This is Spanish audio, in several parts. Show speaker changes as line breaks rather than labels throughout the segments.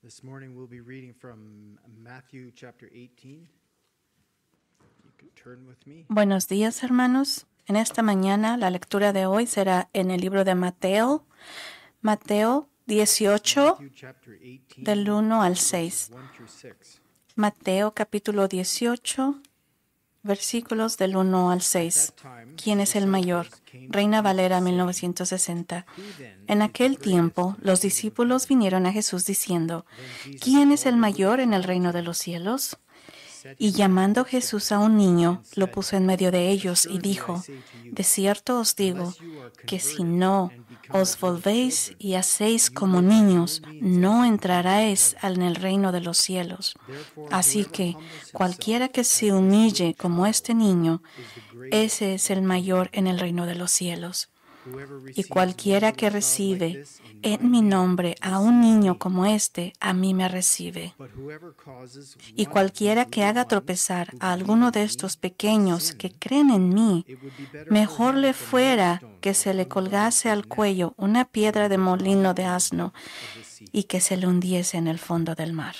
This morning we'll be reading from Matthew chapter 18. If you could turn with me.
Buenos días, hermanos. En esta mañana la lectura de hoy será en el libro de Mateo 18,
Matthew chapter 18,
del 1 al 6.
1 through 6.
Mateo capítulo 18, versículos del 1 al 6. ¿Quién es el mayor? Reina Valera 1960. En aquel tiempo, los discípulos vinieron a Jesús diciendo, ¿quién es el mayor en el reino de los cielos? Y llamando Jesús a un niño, lo puso en medio de ellos y dijo, de cierto os digo, que si no os volvéis y hacéis como niños, no entraréis en el reino de los cielos. Así que cualquiera que se humille como este niño, ese es el mayor en el reino de los cielos. Y cualquiera que recibe en mi nombre a un niño como este, a mí me recibe. Y cualquiera que haga tropezar a alguno de estos pequeños que creen en mí, mejor le fuera que se le colgase al cuello una piedra de molino de asno y que se le hundiese en el fondo del mar.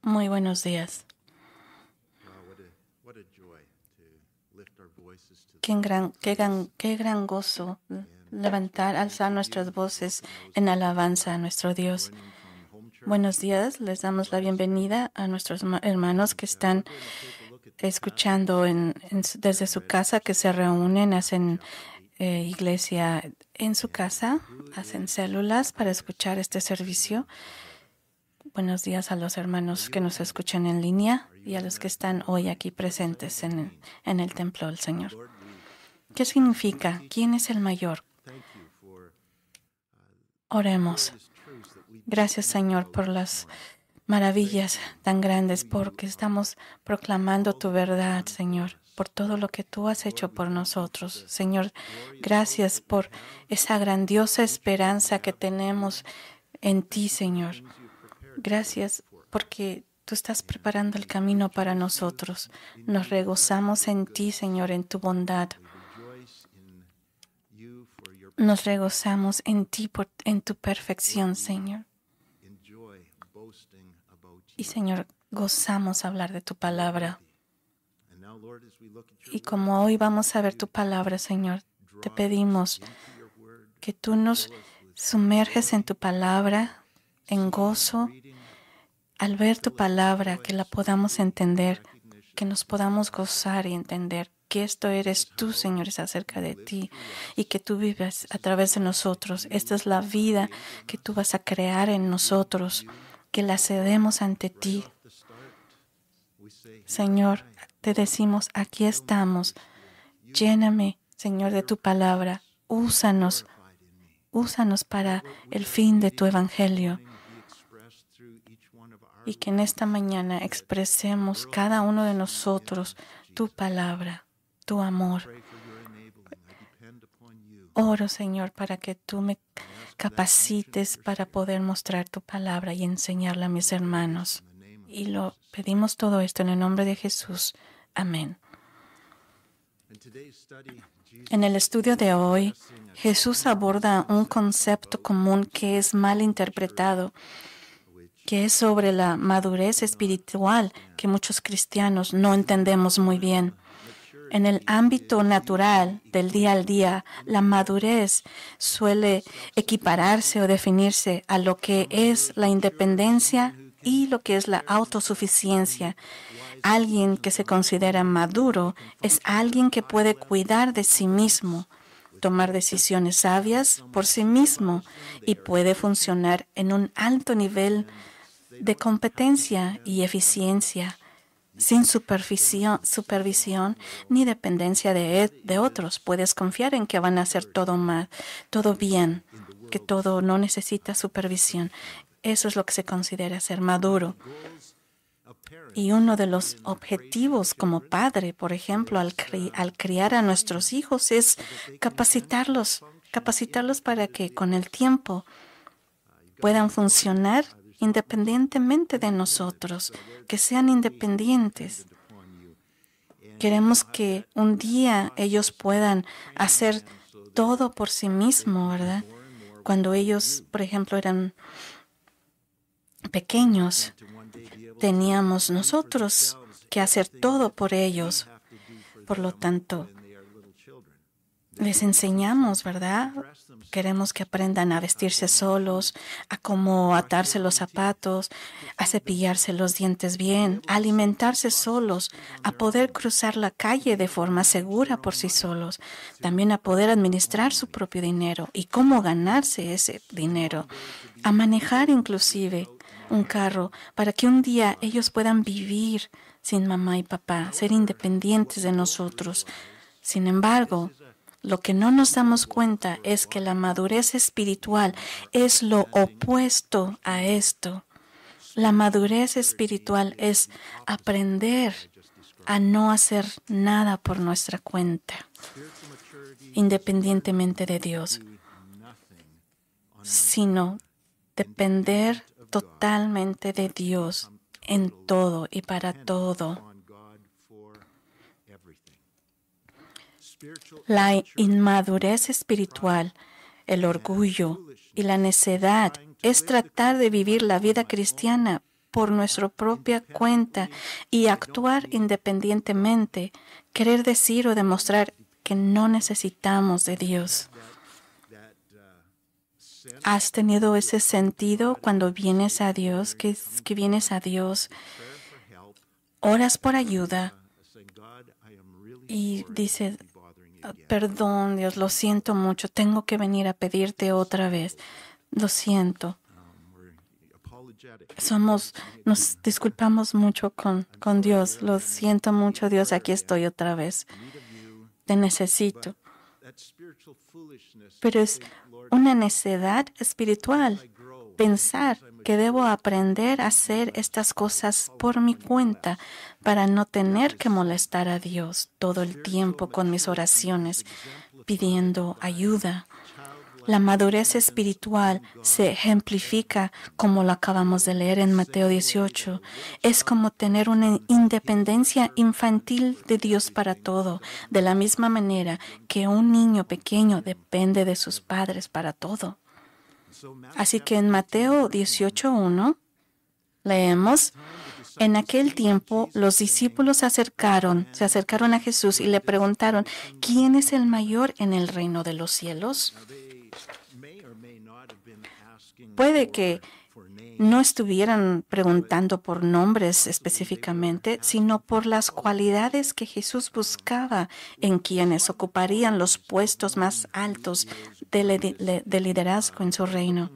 Muy buenos días. Qué gran gozo alzar nuestras voces en alabanza a nuestro Dios. Buenos días, les damos la bienvenida a nuestros hermanos que están escuchando desde su casa, que se reúnen, hacen iglesia en su casa, hacen células para escuchar este servicio. Buenos días a los hermanos que nos escuchan en línea y a los que están hoy aquí presentes en el templo del Señor. ¿Qué significa? ¿Quién es el mayor? Oremos. Gracias, Señor, por las maravillas tan grandes, porque estamos proclamando tu verdad, Señor, por todo lo que tú has hecho por nosotros. Señor, gracias por esa grandiosa esperanza que tenemos en ti, Señor. Gracias porque tú estás preparando el camino para nosotros. Nos regozamos en ti, Señor, en tu bondad. Nos regozamos en ti, en tu perfección, Señor. Y, Señor, gozamos hablar de tu palabra. Y como hoy vamos a ver tu palabra, Señor, te pedimos que tú nos sumerges en tu palabra, en gozo, al ver tu palabra, que la podamos entender, que nos podamos gozar y entender que esto eres tú, Señor, es acerca de ti y que tú vives a través de nosotros. Esta es la vida que tú vas a crear en nosotros, que la cedemos ante ti. Señor, te decimos, aquí estamos. Lléname, Señor, de tu palabra. Úsanos para el fin de tu evangelio. Y que en esta mañana expresemos cada uno de nosotros tu palabra, tu amor. Oro, Señor, para que tú me capacites para poder mostrar tu palabra y enseñarla a mis hermanos. Y lo pedimos todo esto en el nombre de Jesús. Amén. En el estudio de hoy, Jesús aborda un concepto común que es mal interpretado, que es sobre la madurez espiritual que muchos cristianos no entendemos muy bien. En el ámbito natural del día al día, la madurez suele equipararse o definirse a lo que es la independencia y lo que es la autosuficiencia. Alguien que se considera maduro es alguien que puede cuidar de sí mismo, tomar decisiones sabias por sí mismo y puede funcionar en un alto nivel de competencia y eficiencia, sin supervisión ni dependencia de otros. Puedes confiar en que van a hacer todo bien, que todo no necesita supervisión. Eso es lo que se considera ser maduro. Y uno de los objetivos como padre, por ejemplo, al criar a nuestros hijos es capacitarlos para que con el tiempo puedan funcionar independientemente de nosotros, que sean independientes. Queremos que un día ellos puedan hacer todo por sí mismos, ¿verdad? Cuando ellos, por ejemplo, eran pequeños, teníamos nosotros que hacer todo por ellos. Por lo tanto, les enseñamos, ¿verdad? Queremos que aprendan a vestirse solos, a cómo atarse los zapatos, a cepillarse los dientes bien, a alimentarse solos, a poder cruzar la calle de forma segura por sí solos, también a poder administrar su propio dinero y cómo ganarse ese dinero, a manejar inclusive un carro para que un día ellos puedan vivir sin mamá y papá, ser independientes de nosotros. Sin embargo, lo que no nos damos cuenta es que la madurez espiritual es lo opuesto a esto. La madurez espiritual es aprender a no hacer nada por nuestra cuenta, independientemente de Dios, sino depender totalmente de Dios en todo y para todo. La inmadurez espiritual, el orgullo y la necedad es tratar de vivir la vida cristiana por nuestra propia cuenta y actuar independientemente, querer decir o demostrar que no necesitamos de Dios. ¿Has tenido ese sentido cuando vienes a Dios, que vienes a Dios, oras por ayuda y dices, perdón, Dios, lo siento mucho, tengo que venir a pedirte otra vez, lo siento? Nos disculpamos mucho con Dios, lo siento mucho, Dios, aquí estoy otra vez, te necesito. Pero es una necedad espiritual pensar que debo aprender a hacer estas cosas por mi cuenta para no tener que molestar a Dios todo el tiempo con mis oraciones, pidiendo ayuda. La madurez espiritual se ejemplifica como lo acabamos de leer en Mateo 18. Es como tener una independencia infantil de Dios para todo, de la misma manera que un niño pequeño depende de sus padres para todo. Así que en Mateo 18:1 leemos: en aquel tiempo los discípulos se acercaron a Jesús y le preguntaron, ¿quién es el mayor en el reino de los cielos? Puede que no estuvieran preguntando por nombres específicamente, sino por las cualidades que Jesús buscaba en quienes ocuparían los puestos más altos de liderazgo en su reino.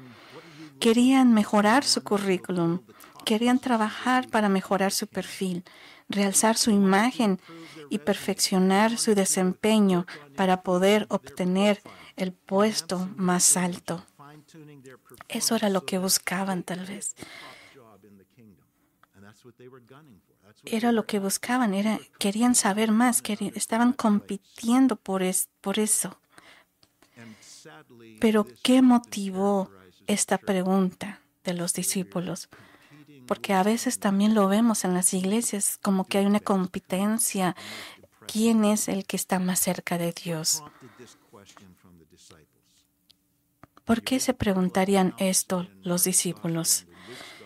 Querían mejorar su currículum, querían trabajar para mejorar su perfil, realzar su imagen y perfeccionar su desempeño para poder obtener el puesto más alto. Eso era lo que buscaban, tal vez. Era lo que buscaban, querían saber más, estaban compitiendo por eso. Pero, ¿qué motivó esta pregunta de los discípulos? Porque a veces también lo vemos en las iglesias, como que hay una competencia. ¿Quién es el que está más cerca de Dios? ¿Por qué se preguntarían esto los discípulos?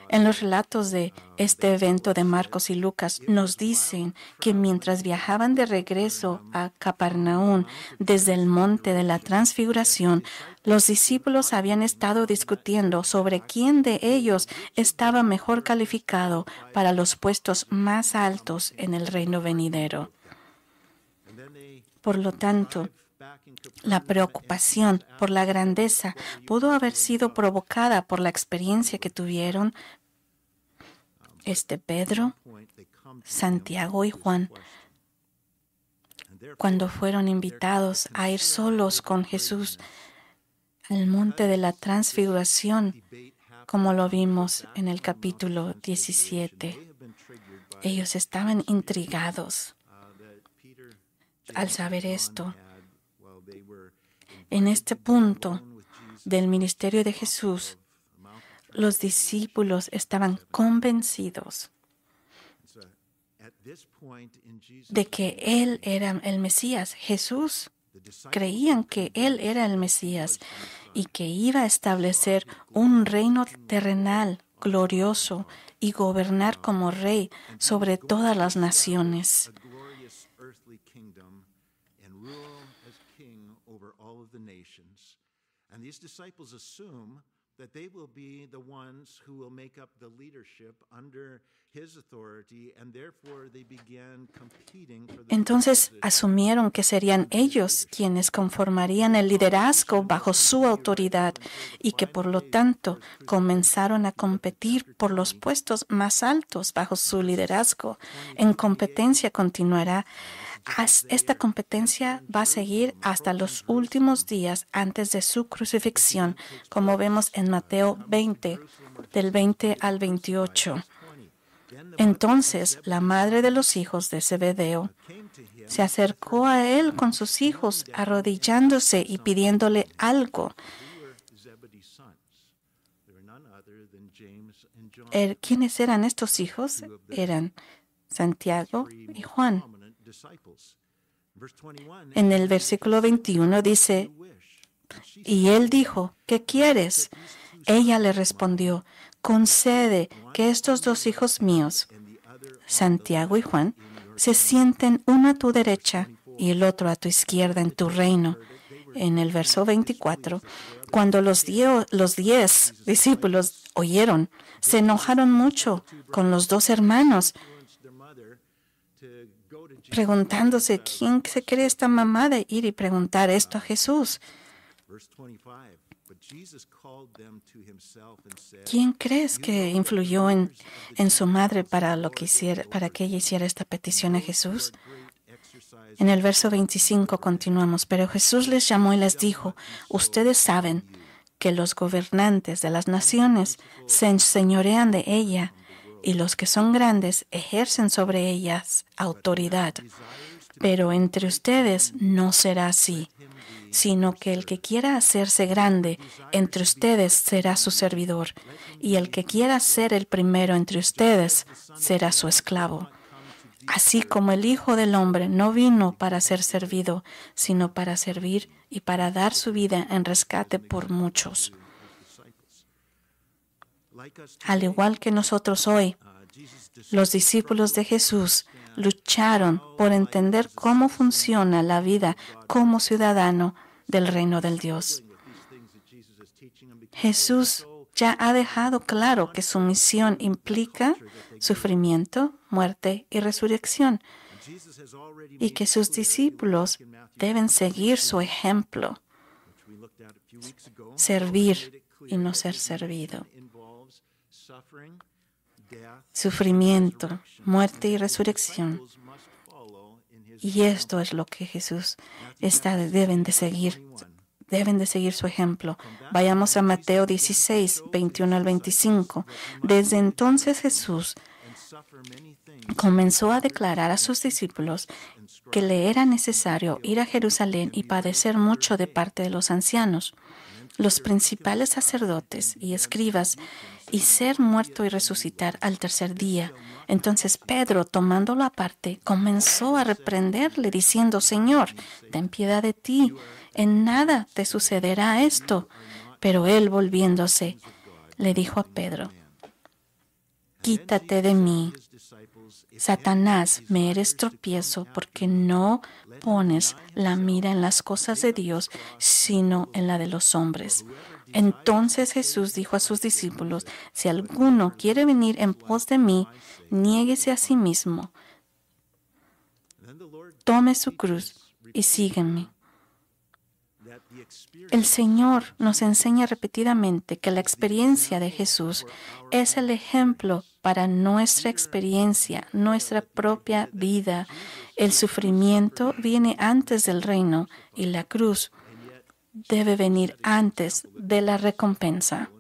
En los relatos de este evento de Marcos y Lucas nos dicen que mientras viajaban de regreso a Capernaum desde el monte de la Transfiguración, los discípulos habían estado discutiendo sobre quién de ellos estaba mejor calificado para los puestos más altos en el reino venidero. Por lo tanto, la preocupación por la grandeza pudo haber sido provocada por la experiencia que tuvieron Pedro, Santiago y Juan cuando fueron invitados a ir solos con Jesús al monte de la Transfiguración, como lo vimos en el capítulo 17. Ellos estaban intrigados al saber esto. En este punto del ministerio de Jesús, Los discípulos estaban convencidos de que Él era el Mesías. Jesús creían que Él era el Mesías y que iba a establecer un reino terrenal glorioso y gobernar como rey sobre todas las naciones.
That they will be the ones who will make up the leadership under his authority, and therefore they began competing for the
Entonces asumieron que serían ellos quienes conformarían el liderazgo bajo su autoridad y que por lo tanto comenzaron a competir por los puestos más altos bajo su liderazgo. En competencia continuará. Esta competencia va a seguir hasta los últimos días antes de su crucifixión, como vemos en Mateo 20, del 20 al 28. Entonces la madre de los hijos de Zebedeo se acercó a él con sus hijos, arrodillándose y pidiéndole algo. ¿Quiénes eran estos hijos? Eran Santiago y Juan. En el versículo 21 dice, y él dijo, ¿qué quieres? Ella le respondió, concede que estos dos hijos míos, Santiago y Juan, se sienten uno a tu derecha y el otro a tu izquierda en tu reino. En el verso 24, cuando los 10 discípulos oyeron, se enojaron mucho con los dos hermanos, preguntándose, ¿quién se cree esta mamá de ir y preguntar esto a Jesús? ¿Quién crees que influyó en su madre para que ella hiciera esta petición a Jesús? En el verso 25 continuamos, pero Jesús les llamó y les dijo, ustedes saben que los gobernantes de las naciones se enseñorean de ella y los que son grandes ejercen sobre ellas autoridad. Pero entre ustedes no será así, sino que el que quiera hacerse grande entre ustedes será su servidor, y el que quiera ser el primero entre ustedes será su esclavo. Así como el Hijo del Hombre no vino para ser servido, sino para servir y para dar su vida en rescate por muchos. Al igual que nosotros hoy, los discípulos de Jesús lucharon por entender cómo funciona la vida como ciudadano del reino del Dios. Jesús ya ha dejado claro que su misión implica sufrimiento, muerte y resurrección, y que sus discípulos deben seguir su ejemplo, servir y no ser servido. Sufrimiento, muerte y resurrección. Y esto es lo que Jesús deben de seguir su ejemplo. Vayamos a Mateo 16, 21 al 25. Desde entonces Jesús comenzó a declarar a sus discípulos que le era necesario ir a Jerusalén y padecer mucho de parte de los ancianos, los principales sacerdotes y escribas, y ser muerto y resucitar al tercer día. Entonces Pedro, tomándolo aparte, comenzó a reprenderle, diciendo, Señor, ten piedad de ti, en nada te sucederá esto. Pero él, volviéndose, le dijo a Pedro, quítate de mí, Satanás, me eres tropiezo, porque no pones la mira en las cosas de Dios, sino en la de los hombres. Entonces Jesús dijo a sus discípulos, si alguno quiere venir en pos de mí, niéguese a sí mismo, tome su cruz y sígueme. El Señor nos enseña repetidamente que la experiencia de Jesús es el ejemplo para nuestra experiencia, nuestra propia vida. El sufrimiento viene antes del reino y la cruz debe venir antes de la recompensa.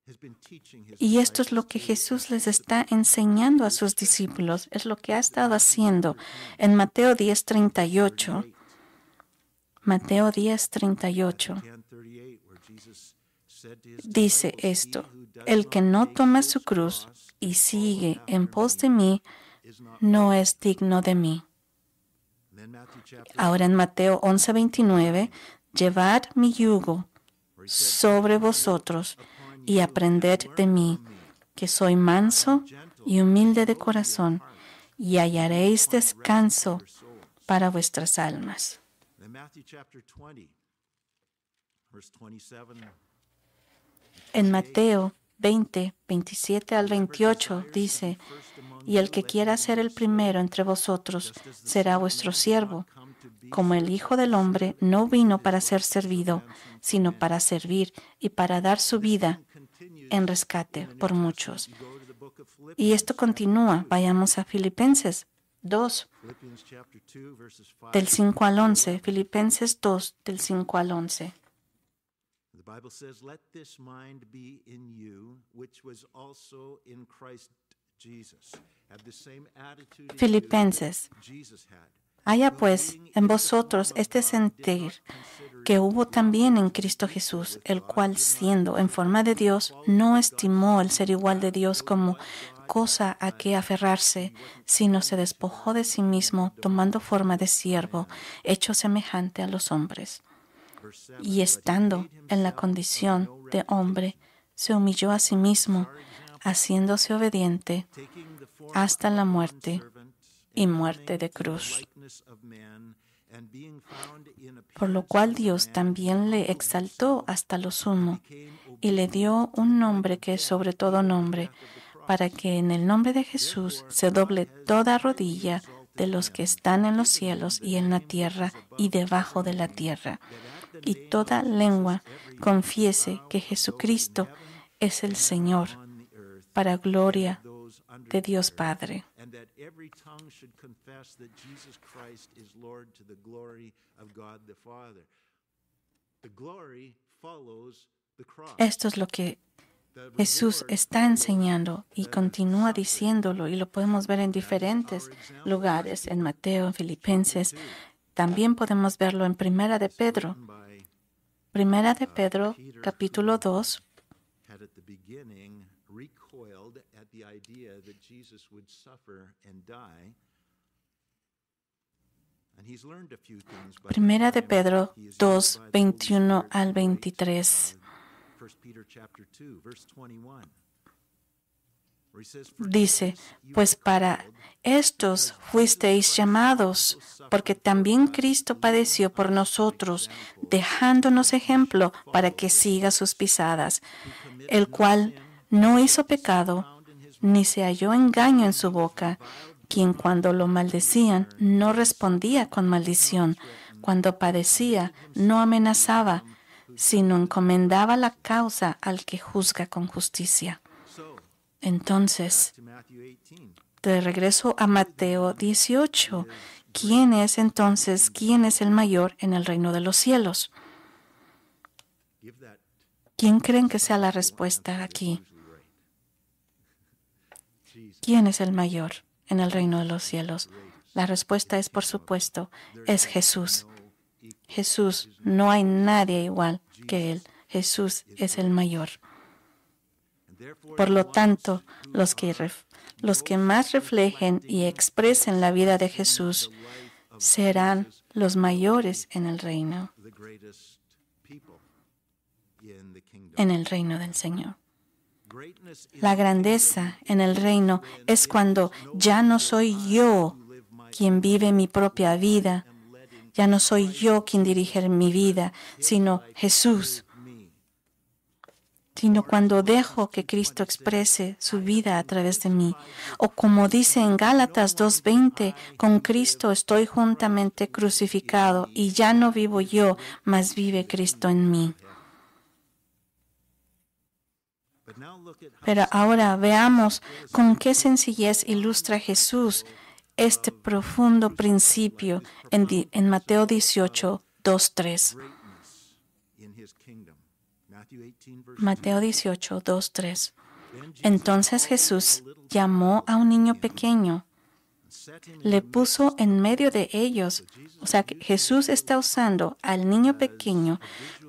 has been teaching his
Y esto es lo que
disciples
Jesús les está enseñando a sus discípulos. Es lo que ha estado haciendo. En Mateo 10:38, Mateo 10:38
10:38, where Jesus said to his
dice
disciples,
esto:
"He who does
el que
not
no
take
toma
his
su cruz
cross
y
and
sigue
follow
en
after
pos de
me
mí
is not
no
worthy."
es digno de mí.
And then Matthew chapter
Ahora en Mateo 11:29, llevad mi yugo
where he said,
sobre
"Take my yoke
vosotros
upon
y
you
aprended
and
de
learn
mí,
from me,
que soy manso y humilde de
lowly in
corazón,
heart,
y hallaréis
find rest
descanso
for your souls."
para vuestras almas.
Then Matthew chapter 20, verse 27.
En Mateo 20:27 al 28 dice: y el que quiera ser el primero entre vosotros será vuestro siervo, como el Hijo del Hombre no vino para ser servido, sino para servir y para dar su vida en rescate por muchos. Y esto continúa. Vayamos a Filipenses 2,
Philippians chapter 2, verses 5.
del 5 al 11. Filipenses 2, del 5 al 11.
The Bible says, "Let this mind be in you, which was also in Christ Jesus." Have the same attitude in you
Filipenses:
that Jesus had.
haya pues en vosotros este sentir que hubo también en Cristo Jesús, el cual, siendo en forma de Dios, no estimó el ser igual de Dios como cosa a que aferrarse, sino se despojó de sí mismo, tomando forma de siervo, hecho semejante a los hombres.
Verse 7,
Y estando en la condición de hombre, se humilló a sí mismo, haciéndose obediente
taking the form
hasta la
of a
muerte
bondservant,
y
and
muerte de
coming to the
cruz.
likeness of man, and being found in
Por lo
appearance
cual
as a
Dios
man,
también le
humbled
exaltó
himself,
hasta lo sumo
became
y le
obedient
dio
to the
un
point
nombre
of
que es
death,
sobre todo
even the
nombre,
death of the cross.
para que en el nombre de Jesús se doble toda rodilla de los que están en los cielos y en la tierra y debajo de la tierra, y toda lengua confiese que Jesucristo es el Señor, para gloria de Dios Padre.
And that every tongue should confess that Jesus Christ is Lord to the glory of God the Father. The glory follows the cross.
Esto es lo que
The
Jesús
reward
está enseñando y
the
continúa
suffering.
diciéndolo, y lo podemos ver en diferentes lugares, en Mateo, en Filipenses. También podemos verlo en Primera de Pedro.
Written by
Primera de Pedro,
Peter,
capítulo 2,
had at the beginning recoiled at the idea that Jesus would suffer and die. And he's learned a few things by the
Primera de
time
Pedro
he is
2,
used by the Holy
21
Spirit
al
to write,
23.
1 Peter chapter 2, verse 21. Where he says, "For
Dice:
this you
pues
were
para
called,
estos fuisteis llamados, porque también Cristo padeció por nosotros, dejándonos ejemplo para que siga sus pisadas, el cual no hizo pecado, ni se halló engaño en su boca, quien cuando lo maldecían no respondía con maldición, cuando padecía no amenazaba, sino encomendaba la causa al que juzga con justicia.
So,
Entonces,
to Matthew 18.
de regreso a Mateo 18, ¿quién es entonces, quién es el mayor en el reino de los cielos?
Give that
¿Quién creen que sea la respuesta aquí?
usually right. Jesus.
¿Quién es el mayor en el reino de los cielos? La respuesta es, por supuesto, es Jesús. Jesús, no hay nadie igual que Él. Jesús es el mayor.
And therefore,
Por
the
lo
ones
tanto,
who
los que más reflejen y expresen la vida de Jesús
the life of
serán
Jesus
los mayores en el reino,
the greatest people in the kingdom.
en el reino del Señor.
Greatness in
La
the
grandeza en el reino es cuando ya no soy yo quien vive mi propia vida, ya no soy yo quien dirige mi vida, sino Jesús,
me.
sino cuando dejo que Cristo exprese su vida a través de mí. O como dice en Gálatas 2:20, con Cristo estoy juntamente crucificado y ya no vivo yo, mas vive Cristo en mí.
But now look at how
Pero ahora veamos con qué sencillez ilustra Jesús este profundo principio en Mateo 18, 2, 3.
greatness in his kingdom.
Mateo 18, 2, 3. Entonces Jesús llamó a un niño pequeño, le puso en medio de ellos. O sea que Jesús está usando al niño pequeño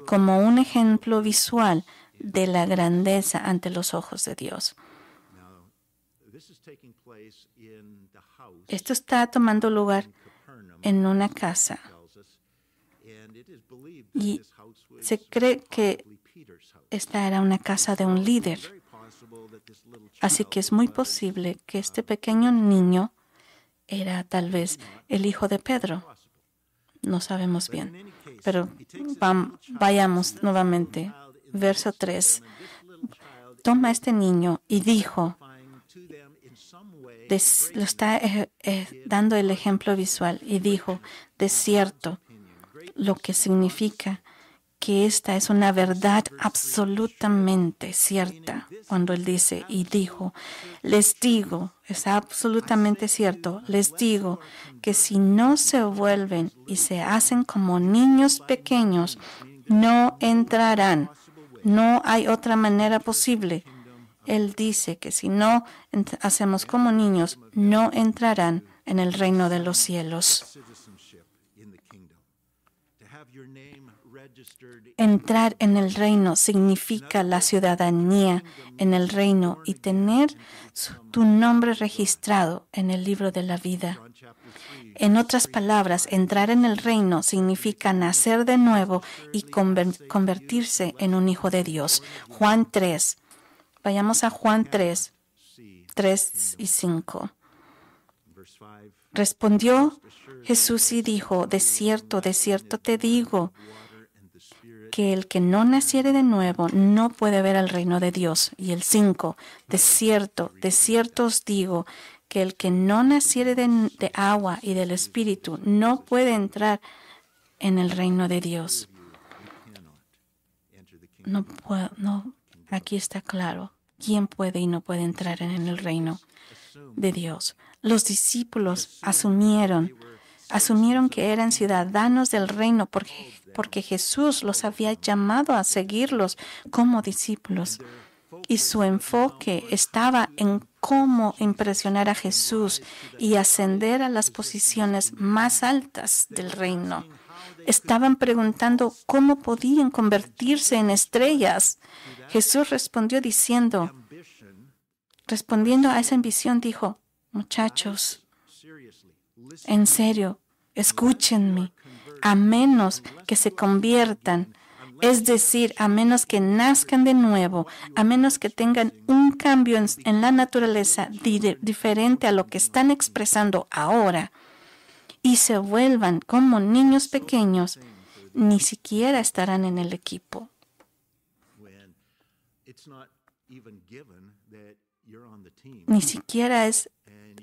como un ejemplo visual de la grandeza ante los ojos de Dios. Esto está tomando lugar en una casa y se cree que esta era una casa de un líder. Así que es muy posible que este pequeño niño era tal vez el hijo de Pedro. No sabemos bien. Pero vayamos nuevamente. Verso 3. Toma a este niño y dijo, lo está dando el ejemplo visual, y dijo, de cierto, lo que significa que esta es una verdad absolutamente cierta. Cuando él dice, y dijo, les digo, es absolutamente cierto, les digo que si no se vuelven y se hacen como niños pequeños, no entrarán. No hay otra manera posible. Él dice que si no hacemos como niños, no entrarán en el reino de los cielos. Entrar en el reino significa la ciudadanía en el reino y tener tu nombre registrado en el libro de la vida. En otras palabras, entrar en el reino significa nacer de nuevo y convertirse en un hijo de Dios. Juan 3. Vayamos a Juan 3, 3 y 5. Respondió Jesús y dijo, de cierto te digo, que el que no naciere de nuevo no puede ver el reino de Dios. Y el 5, de cierto os digo, que el que no naciere de agua y del Espíritu no puede entrar en el reino de Dios. Aquí está claro quién puede y no puede entrar en el reino de Dios. Los discípulos asumieron que eran ciudadanos del reino porque Jesús los había llamado a seguirlos como discípulos. Y su enfoque estaba en cómo impresionar a Jesús y ascender a las posiciones más altas del reino. Estaban preguntando cómo podían convertirse en estrellas. Jesús respondiendo a esa ambición, dijo, muchachos, en serio, escúchenme, a menos que se conviertan, es decir, a menos que nazcan de nuevo, a menos que tengan un cambio en la naturaleza diferente a lo que están expresando ahora y se vuelvan como niños pequeños, ni siquiera estarán en el equipo. Ni siquiera es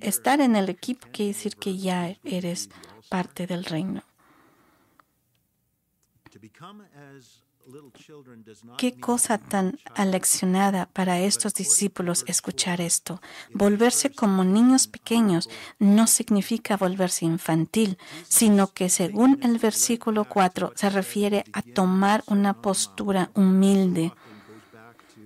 estar en el equipo, quiere decir que ya eres parte del reino. Qué cosa tan aleccionada para estos discípulos escuchar esto. Volverse como niños pequeños no significa volverse infantil, sino que según el versículo 4 se refiere a tomar una postura humilde.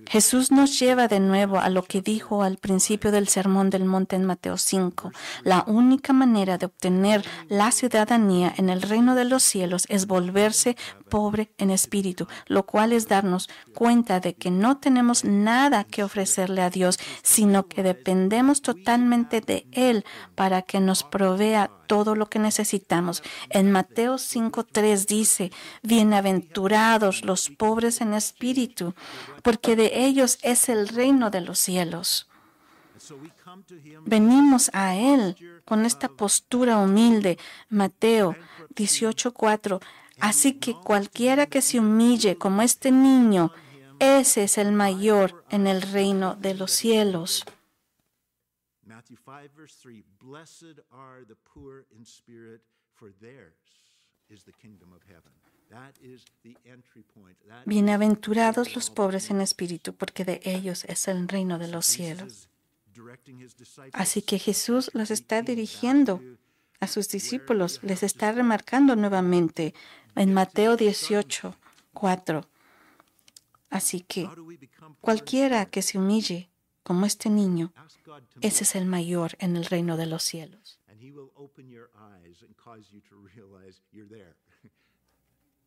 Jesús nos lleva de nuevo a lo que dijo al principio del Sermón del Monte en Mateo 5. La única manera de obtener la ciudadanía en el reino de los cielos es volverse pobre en espíritu, lo cual es darnos cuenta de que no tenemos nada que ofrecerle a Dios, sino que dependemos totalmente de Él para que nos provea todo lo que necesitamos. En Mateo 5:3 dice, bienaventurados los pobres en espíritu, porque de ellos es el reino de los cielos. Venimos a Él con esta postura humilde. Mateo 18:4. Así que cualquiera que se humille como este niño, ese es el mayor en el reino de los cielos.
Matthew 5:3, blessed are the poor in spirit, for theirs is the kingdom of heaven. That is the entry point.
Bienaventurados los pobres en espíritu, porque de ellos es el reino de los cielos. Así que Jesús los está dirigiendo a sus discípulos, les está remarcando nuevamente en Mateo 18:4. Así que
How do we become poor in
cualquiera
spirit?
que se humille como este niño,
Ask God to
ese es
move,
el mayor en el reino de los cielos.
and He will open your eyes and cause you to realize you're there.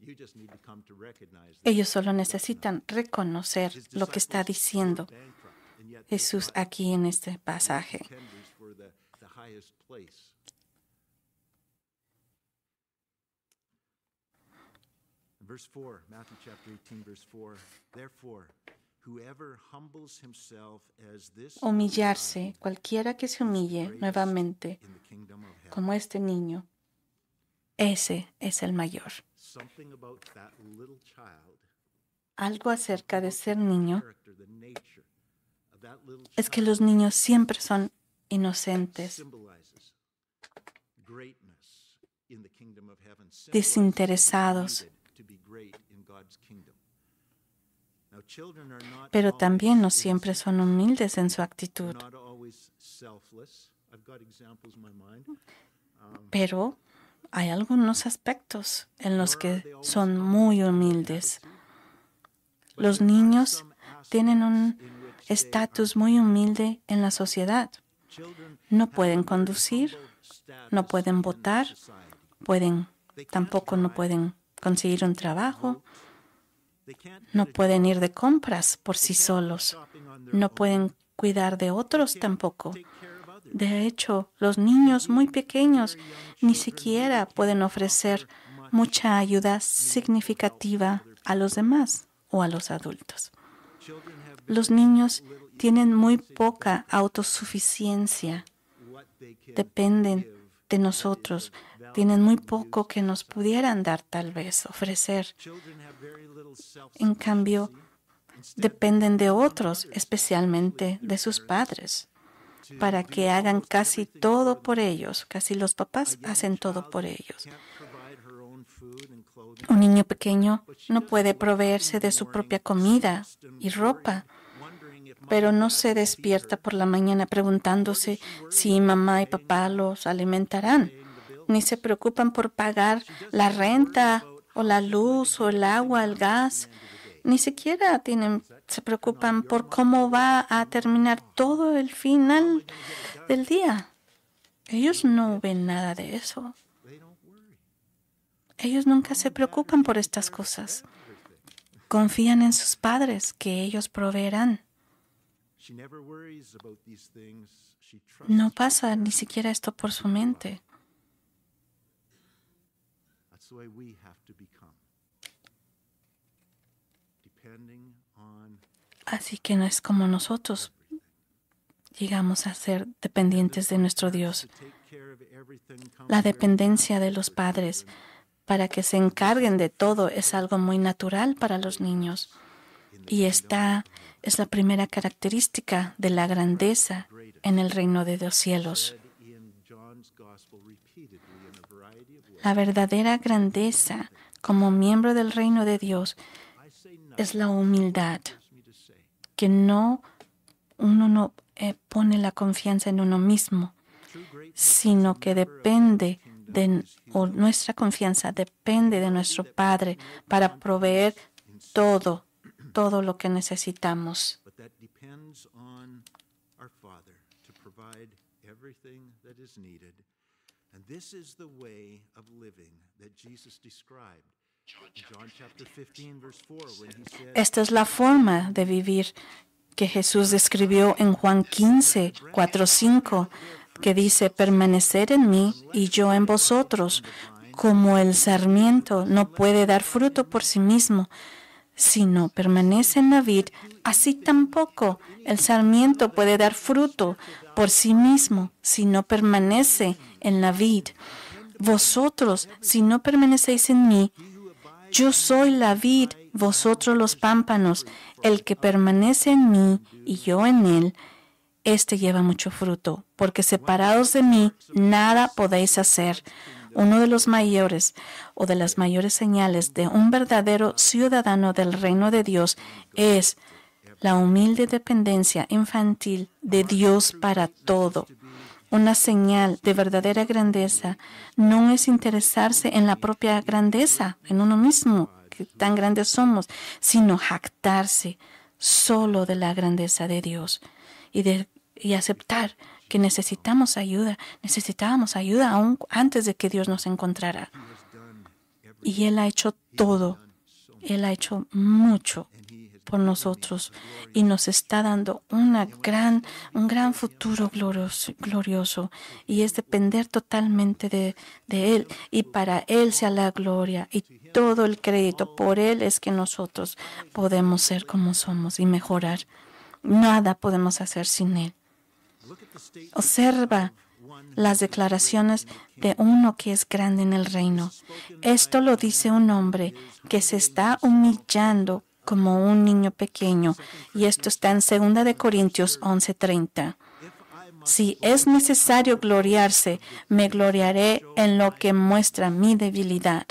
You just need to come to recognize that.
Ellos solo necesitan reconocer
His
lo que está
disciples
diciendo
were bankrupt, and yet they
Jesús
brought
aquí en este pasaje.
contenders for the highest place. In verse 4, Matthew chapter 18, verse 4, therefore, whoever humbles himself as this
Humillarse, cualquiera que se humille nuevamente
in the kingdom of heaven.
como este niño, ese es el mayor.
Something about that little child,
Algo acerca de ser niño
character, the nature of that little
es que
child
los niños siempre son inocentes,
symbolizes greatness in the kingdom of heaven.
desinteresados.
Symbolizes what is needed to be great in God's kingdom. Now, children are not
Pero también no
always
siempre
innocent.
son humildes en su actitud.
They're not always selfless. I've got examples in my mind.
Pero hay algunos aspectos en los que son muy humildes. Los niños tienen un estatus muy humilde en la sociedad. No pueden conducir, no pueden votar, tampoco no pueden conseguir un trabajo, no pueden ir de compras por sí solos, no pueden cuidar de otros tampoco. De hecho, los niños muy pequeños ni siquiera pueden ofrecer mucha ayuda significativa a los demás o a los adultos. Los niños tienen muy poca autosuficiencia, dependen de nosotros, tienen muy poco que nos pudieran dar tal vez, ofrecer. En cambio, dependen de otros, especialmente de sus padres, para que hagan casi todo por ellos. Casi los papás hacen todo por ellos. Un niño pequeño no puede proveerse de su propia comida y ropa, pero no se despierta por la mañana preguntándose si mamá y papá los alimentarán, ni se preocupan por pagar la renta o la luz o el agua, el gas. Ni siquiera se preocupan por cómo va a terminar todo el final del día. Ellos no ven nada de eso. Ellos nunca se preocupan por estas cosas. Confían en sus padres, que ellos proveerán. No pasa ni siquiera esto por su mente. Así que no es como nosotros llegamos a ser dependientes de nuestro Dios. La dependencia de los padres para que se encarguen de todo es algo muy natural para los niños. Y esta es la primera característica de la grandeza en el reino de los cielos. La verdadera grandeza como miembro del reino de Dios es la humildad, que uno no pone la confianza en uno mismo, sino que nuestra confianza depende de nuestro Padre para proveer todo lo que necesitamos. Esta es la forma de vivir que Jesús describió en Juan 15, 4, 5, que dice: permaneced en mí y yo en vosotros, como el sarmiento no puede dar fruto por sí mismo, sino permanece en la vid, así tampoco el sarmiento puede dar fruto por sí mismo, si no permanece en la vid. Vosotros, si no permanecéis en mí, yo soy la vid, vosotros los pámpanos. El que permanece en mí y yo en él, éste lleva mucho fruto, porque separados de mí nada podéis hacer. Uno de los mayores o de las mayores señales de un verdadero ciudadano del reino de Dios es la humilde dependencia infantil de Dios para todo. Una señal de verdadera grandeza no es interesarse en la propia grandeza, en uno mismo, que tan grandes somos, sino jactarse solo de la grandeza de Dios y aceptar que necesitábamos ayuda aún antes de que Dios nos encontrara. Y Él ha hecho todo, Él ha hecho mucho por nosotros y nos está dando un gran futuro glorioso, y es depender totalmente de Él, y para Él sea la gloria y todo el crédito. Por Él es que nosotros podemos ser como somos y mejorar. Nada podemos hacer sin Él. Observa las declaraciones de uno que es grande en el reino. Esto lo dice un hombre que se está humillando como un niño pequeño, y esto está en 2 Corintios 11:30. Si es necesario gloriarse, me gloriaré en lo que muestra mi debilidad.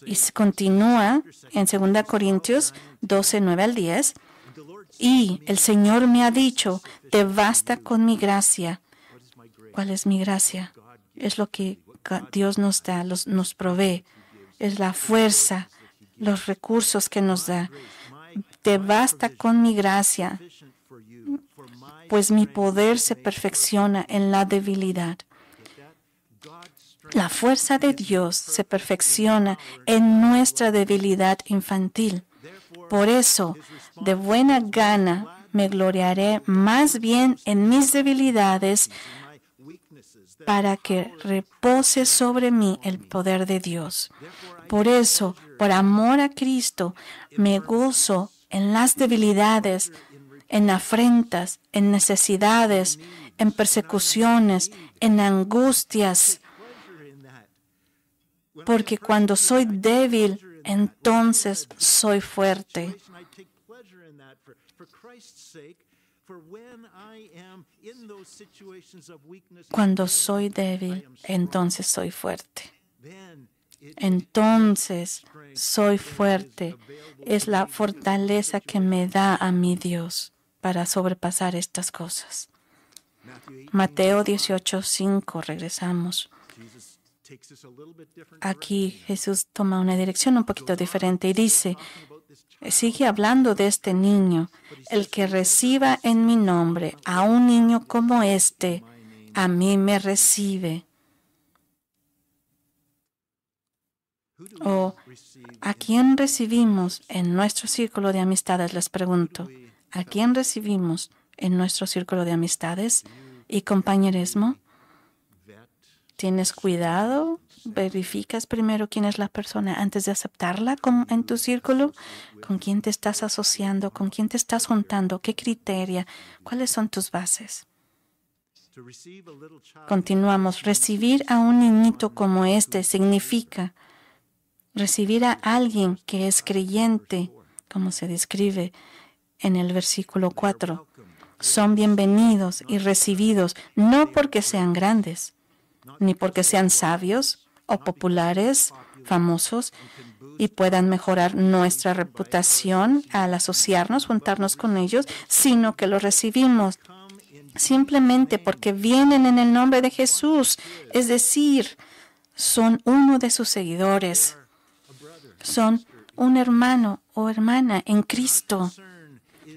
Y se continúa en 2 Corintios 12:9-10. Y el Señor me ha dicho, te basta con mi gracia. ¿Cuál es mi gracia? Es lo que Dios nos da, nos provee. Es la fuerza, los recursos que nos da. Te basta con mi gracia, pues mi poder se perfecciona en la debilidad. La fuerza de Dios se perfecciona en nuestra debilidad infantil. Por eso, de buena gana, me gloriaré más bien en mis debilidades, para que repose sobre mí el poder de Dios. Por eso, por amor a Cristo, me gozo en las debilidades, en afrentas, en necesidades, en persecuciones, en angustias. Porque cuando soy débil, entonces soy fuerte. Cuando soy débil, entonces soy fuerte. Entonces soy fuerte. Es la fortaleza que me da a mi Dios para sobrepasar estas cosas. Mateo 18:5, regresamos. Aquí Jesús toma una dirección un poquito diferente y dice, sigue hablando de este niño. El que reciba en mi nombre a un niño como este, a mí me recibe. O, ¿a quién recibimos en nuestro círculo de amistades? Les pregunto. ¿A quién recibimos en nuestro círculo de amistades y compañerismo? ¿Tienes cuidado? ¿Verificas primero quién es la persona antes de aceptarla en tu círculo? ¿Con quién te estás asociando? ¿Con quién te estás juntando? ¿Qué criterio? ¿Cuáles son tus bases? Continuamos. Recibir a un niñito como este significa recibir a alguien que es creyente, como se describe en el versículo 4. Son bienvenidos y recibidos no porque sean grandes, ni porque sean sabios o populares, famosos, y puedan mejorar nuestra reputación al asociarnos, juntarnos con ellos, sino que los recibimos simplemente porque vienen en el nombre de Jesús, es decir, son uno de sus seguidores, son un hermano o hermana en Cristo.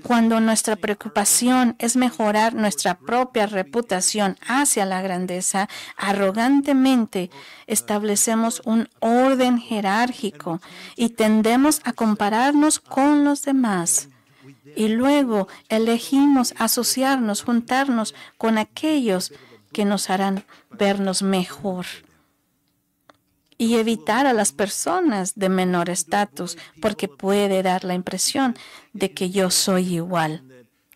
Cuando nuestra preocupación es mejorar nuestra propia reputación hacia la grandeza, arrogantemente establecemos un orden jerárquico y tendemos a compararnos con los demás. Y luego elegimos asociarnos, juntarnos con aquellos que nos harán vernos mejor. Y evitar a las personas de menor estatus, porque puede dar la impresión de que yo soy igual,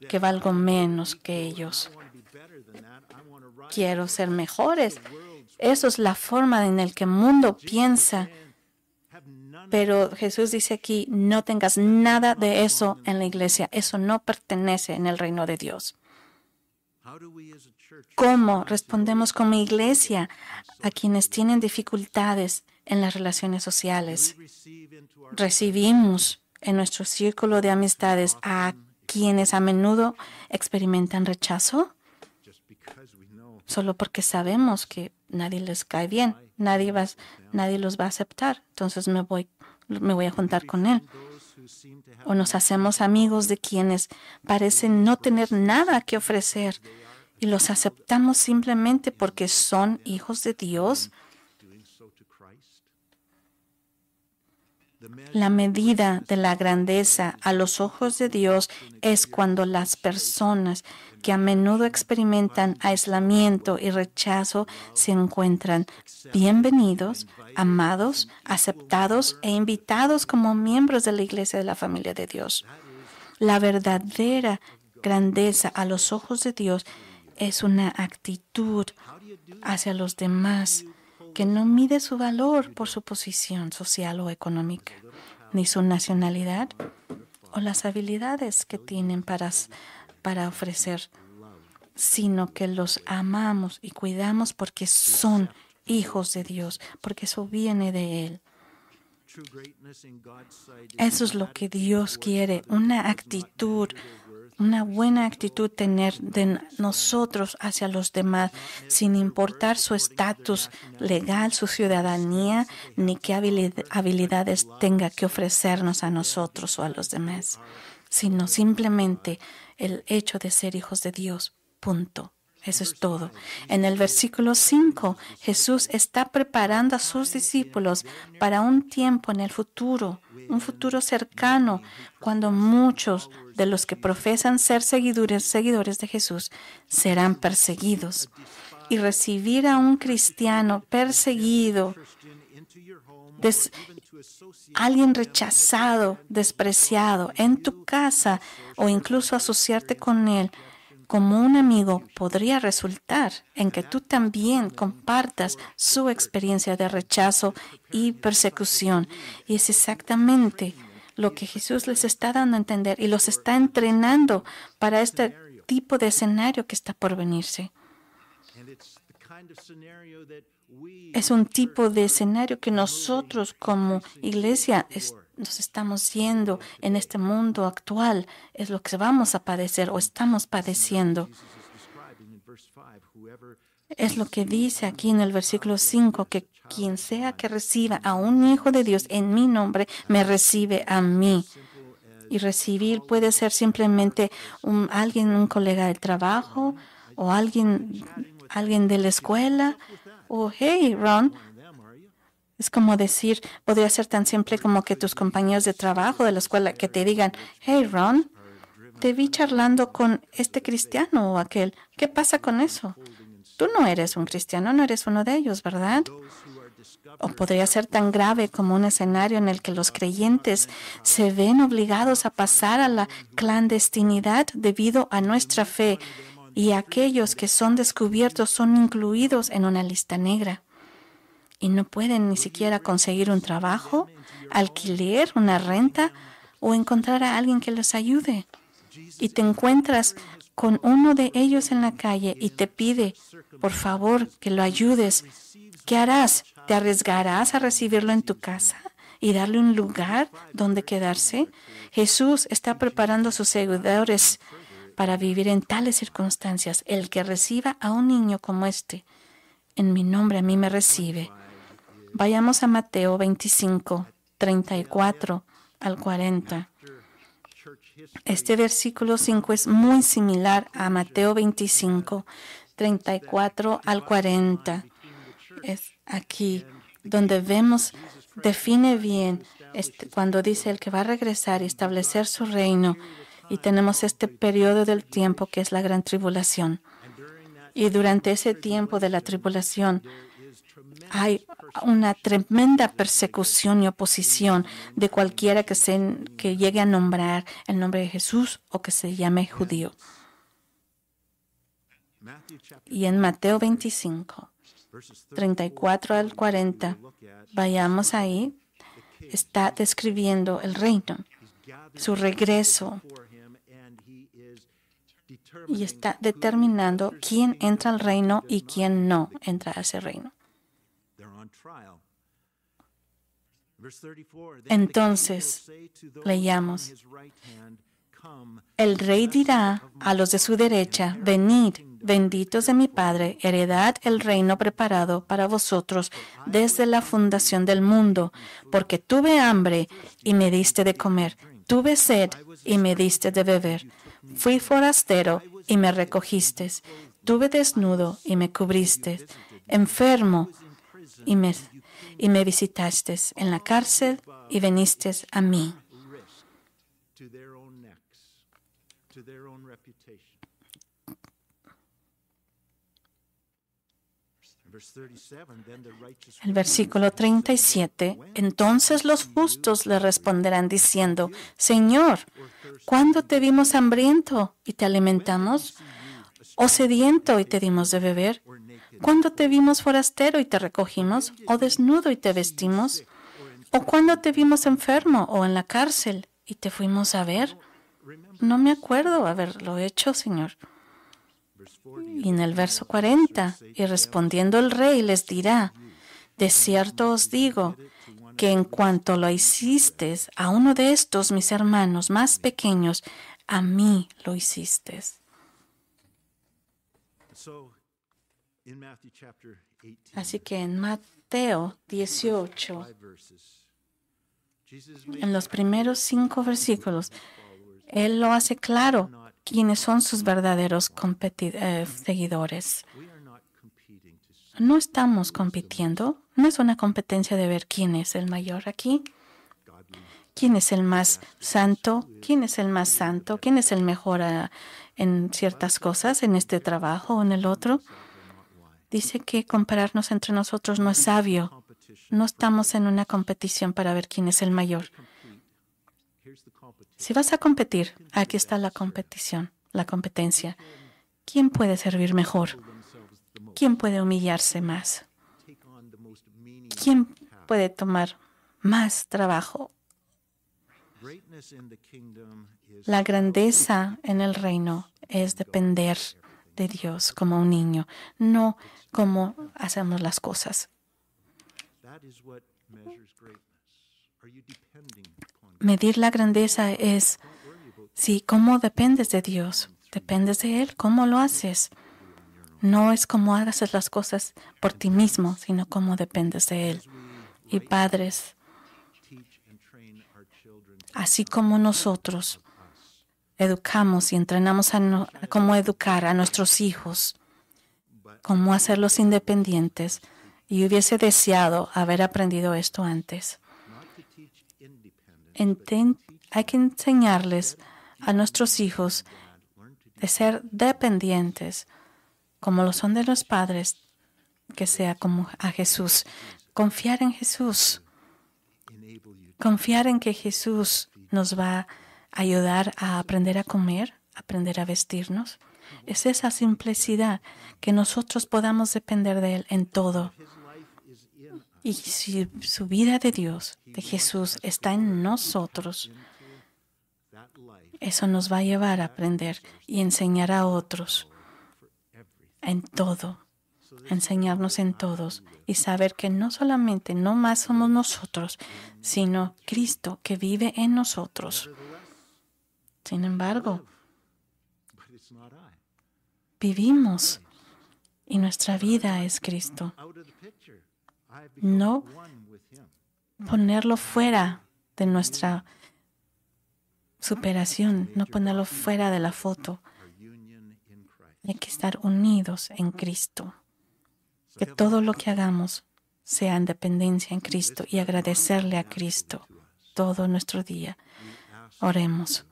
que valgo menos que ellos. Quiero ser mejores. Eso es la forma en la que el mundo piensa. Pero Jesús dice aquí, no tengas nada de eso en la iglesia. Eso no pertenece en el reino de Dios. ¿Cómo respondemos como iglesia a quienes tienen dificultades en las relaciones sociales? ¿Recibimos en nuestro círculo de amistades a quienes a menudo experimentan rechazo? Solo porque sabemos que nadie les cae bien, nadie los va a aceptar, entonces me voy a juntar con él. O nos hacemos amigos de quienes parecen no tener nada que ofrecer y los aceptamos simplemente porque son hijos de Dios. La medida de la grandeza a los ojos de Dios es cuando las personas que a menudo experimentan aislamiento y rechazo se encuentran bienvenidos, amados, aceptados e invitados como miembros de la iglesia de la familia de Dios. La verdadera grandeza a los ojos de Dios es una actitud hacia los demás que no mide su valor por su posición social o económica, ni su nacionalidad o las habilidades que tienen para ofrecer, sino que los amamos y cuidamos porque son hijos de Dios, porque eso viene de Él. Eso es lo que Dios quiere, una actitud, una buena actitud tener de nosotros hacia los demás, sin importar su estatus legal, su ciudadanía, ni qué habilidades tenga que ofrecernos a nosotros o a los demás, sino simplemente el hecho de ser hijos de Dios. Punto. Eso es todo. En el versículo 5, Jesús está preparando a sus discípulos para un tiempo en el futuro, un futuro cercano, cuando muchos de los que profesan ser seguidores de Jesús serán perseguidos. Y recibir a un cristiano perseguido, alguien rechazado, despreciado en tu casa o incluso asociarte con él como un amigo podría resultar en que tú también compartas su experiencia de rechazo y persecución. Y es exactamente lo que Jesús les está dando a entender y los está entrenando para este tipo de escenario que está por venirse. Es un tipo de escenario que nosotros como iglesia nos estamos yendo en este mundo actual. Es lo que vamos a padecer o estamos padeciendo. Es lo que dice aquí en el versículo 5, que quien sea que reciba a un hijo de Dios en mi nombre, me recibe a mí. Y recibir puede ser simplemente un colega de trabajo o alguien de la escuela. O, hey, Ron. Es como decir, podría ser tan simple como que tus compañeros de trabajo de la escuela que te digan, hey, Ron, te vi charlando con este cristiano o aquel. ¿Qué pasa con eso? Tú no eres un cristiano, no eres uno de ellos, ¿verdad? O podría ser tan grave como un escenario en el que los creyentes se ven obligados a pasar a la clandestinidad debido a nuestra fe y aquellos que son descubiertos son incluidos en una lista negra. Y no pueden ni siquiera conseguir un trabajo, alquiler, una renta o encontrar a alguien que les ayude. Y te encuentras con uno de ellos en la calle y te pide, por favor, que lo ayudes. ¿Qué harás? ¿Te arriesgarás a recibirlo en tu casa y darle un lugar donde quedarse? Jesús está preparando a sus seguidores para vivir en tales circunstancias. El que reciba a un niño como este, en mi nombre a mí me recibe. Vayamos a Mateo 25, 34 al 40. Este versículo 5 es muy similar a Mateo 25, 34 al 40. Es aquí donde define bien cuando dice el que va a regresar y establecer su reino. Y tenemos este periodo del tiempo que es la gran tribulación. Y durante ese tiempo de la tribulación hay una tremenda persecución y oposición de cualquiera que llegue a nombrar el nombre de Jesús o que se llame judío. Y en Mateo 25, 34 al 40, vayamos ahí, está describiendo el reino, su regreso, y está determinando quién entra al reino y quién no entra a ese reino. Entonces, leamos, El rey dirá a los de su derecha, venid, benditos de mi Padre, heredad el reino preparado para vosotros desde la fundación del mundo, porque tuve hambre y me diste de comer, tuve sed y me diste de beber, fui forastero y me recogiste, tuve desnudo y me cubriste, enfermo y me visitaste, en la cárcel y viniste a mí. El versículo 37, entonces los justos le responderán diciendo, Señor, ¿cuándo te vimos hambriento y te alimentamos? ¿O sediento y te dimos de beber? ¿Cuándo te vimos forastero y te recogimos? ¿O desnudo y te vestimos? ¿O cuándo te vimos enfermo o en la cárcel y te fuimos a ver? No me acuerdo haberlo hecho, Señor. Y en el verso 40, y respondiendo el rey les dirá, de cierto os digo, que en cuanto lo hiciste a uno de estos mis hermanos más pequeños, a mí lo hiciste. Así que en Mateo 18, en los primeros 5 versículos, Él lo hace claro quiénes son sus verdaderos seguidores. No estamos compitiendo, no es una competencia de ver quién es el mayor aquí, quién es el más santo, quién es el más santo, quién es el mejor en ciertas cosas, en este trabajo o en el otro. Dice que compararnos entre nosotros no es sabio. No estamos en una competición para ver quién es el mayor. Si vas a competir, aquí está la competición, la competencia. ¿Quién puede servir mejor? ¿Quién puede humillarse más? ¿Quién puede tomar más trabajo? La grandeza en el reino es depender de Dios como un niño, no como hacemos las cosas. Medir la grandeza es, sí, cómo dependes de Dios, dependes de Él, cómo lo haces. No es cómo hagas las cosas por ti mismo, sino cómo dependes de Él. Y padres, así como nosotros educamos y entrenamos a cómo educar a nuestros hijos, cómo hacerlos independientes, y hubiese deseado haber aprendido esto antes. Hay que enseñarles a nuestros hijos de ser dependientes, como lo son de los padres, que sea como a Jesús. Confiar en Jesús. Confiar en que Jesús nos va a ayudar a aprender a comer, aprender a vestirnos. Es esa simplicidad, que nosotros podamos depender de Él en todo. Y si su vida de Dios, de Jesús, está en nosotros, eso nos va a llevar a aprender y enseñar a otros en todo, enseñarnos en todos y saber que no solamente, no más somos nosotros, sino Cristo que vive en nosotros. Sin embargo, vivimos y nuestra vida es Cristo. No ponerlo fuera de nuestra superación, no ponerlo fuera de la foto. Hay que estar unidos en Cristo. Que todo lo que hagamos sea en dependencia en Cristo y agradecerle a Cristo todo nuestro día. Oremos.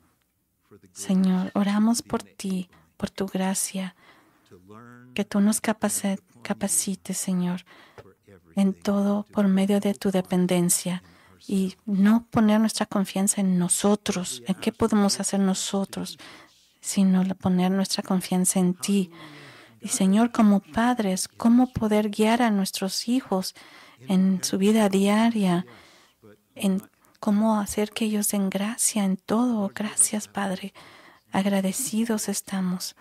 Señor, oramos por ti, por tu gracia, que tú nos capacites, Señor, en todo por medio de tu dependencia y no poner nuestra confianza en nosotros, en qué podemos hacer nosotros, sino poner nuestra confianza en ti. Y Señor, como padres, cómo poder guiar a nuestros hijos en su vida diaria, en cómo hacer que ellos den gracia en todo. Gracias, Padre. Agradecidos estamos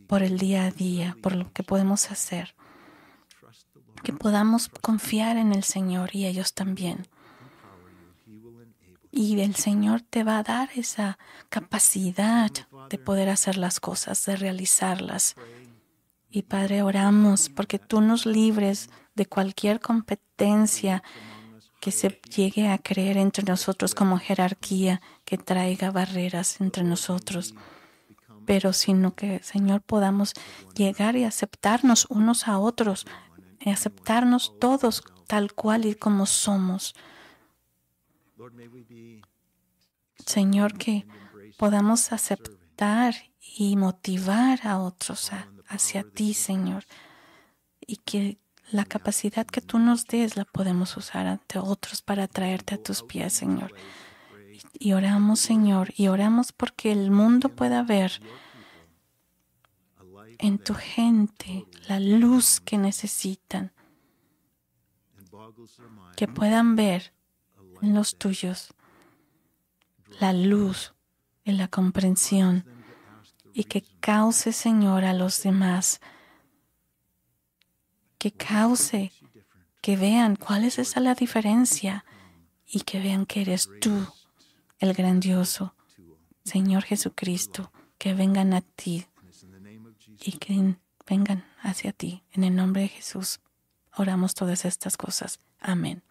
por el día a día, por lo que podemos hacer. Que podamos confiar en el Señor y ellos también. Y el Señor te va a dar esa capacidad de poder hacer las cosas, de realizarlas. Y Padre, oramos porque tú nos libres de cualquier competencia que se llegue a creer entre nosotros como jerarquía que traiga barreras entre nosotros. Pero sino que, Señor, podamos llegar y aceptarnos unos a otros, y aceptarnos todos tal cual y como somos. Señor, que podamos aceptar y motivar a otros hacia ti, Señor, y que la capacidad que tú nos des la podemos usar ante otros para traerte a tus pies, Señor. Y oramos, Señor, y oramos porque el mundo pueda ver en tu gente la luz que necesitan, que puedan ver en los tuyos la luz y la comprensión, y que cause, Señor, a los demás, que cause que vean cuál es esa la diferencia y que vean que eres tú, el grandioso, Señor Jesucristo, que vengan a ti y que vengan hacia ti. En el nombre de Jesús oramos todas estas cosas. Amén.